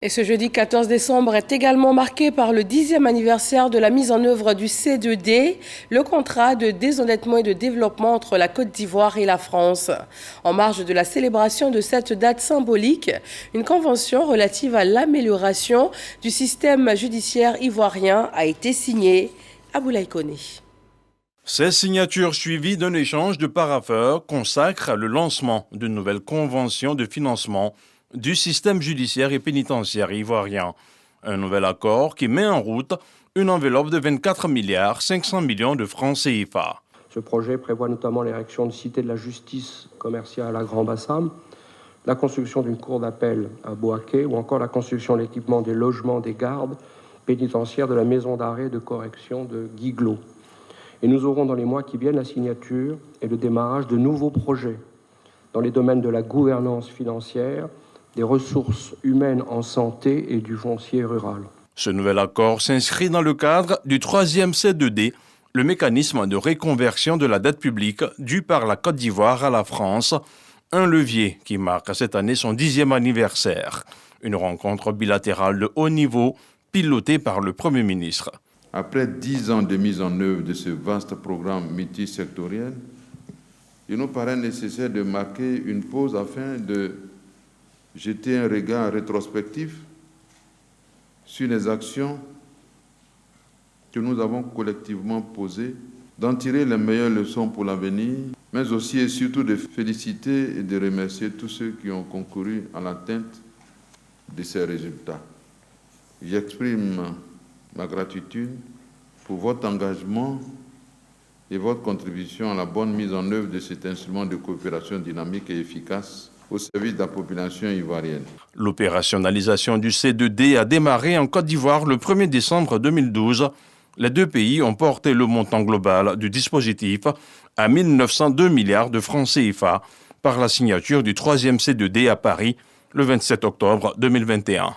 Et ce jeudi 14 décembre est également marqué par le 10e anniversaire de la mise en œuvre du C2D, le contrat de désendettement et de développement entre la Côte d'Ivoire et la France. En marge de la célébration de cette date symbolique, une convention relative à l'amélioration du système judiciaire ivoirien a été signée. Aboulaye Koné. Ces signatures suivies d'un échange de parapheurs consacrent le lancement d'une nouvelle convention de financement du système judiciaire et pénitentiaire ivoirien. Un nouvel accord qui met en route une enveloppe de 24 milliards 500 millions de francs CFA. Ce projet prévoit notamment l'érection de cité de la justice commerciale à Grand Bassam, la construction d'une cour d'appel à Boaké ou encore la construction de l'équipement des logements des gardes pénitentiaires de la maison d'arrêt de correction de Guiglo. Et nous aurons dans les mois qui viennent la signature et le démarrage de nouveaux projets dans les domaines de la gouvernance financière, des ressources humaines en santé et du foncier rural. Ce nouvel accord s'inscrit dans le cadre du 3e C2D, le mécanisme de réconversion de la dette publique due par la Côte d'Ivoire à la France, un levier qui marque cette année son 10e anniversaire. Une rencontre bilatérale de haut niveau pilotée par le Premier ministre. Après 10 ans de mise en œuvre de ce vaste programme multisectoriel, il nous paraît nécessaire de marquer une pause afin de jeter un regard rétrospectif sur les actions que nous avons collectivement posées, d'en tirer les meilleures leçons pour l'avenir, mais aussi et surtout de féliciter et de remercier tous ceux qui ont concouru à l'atteinte de ces résultats. J'exprime ma gratitude pour votre engagement et votre contribution à la bonne mise en œuvre de cet instrument de coopération dynamique et efficace au service de la population ivoirienne. L'opérationnalisation du C2D a démarré en Côte d'Ivoire le 1er décembre 2012. Les deux pays ont porté le montant global du dispositif à 1902 milliards de francs CFA par la signature du 3e C2D à Paris le 27 octobre 2021.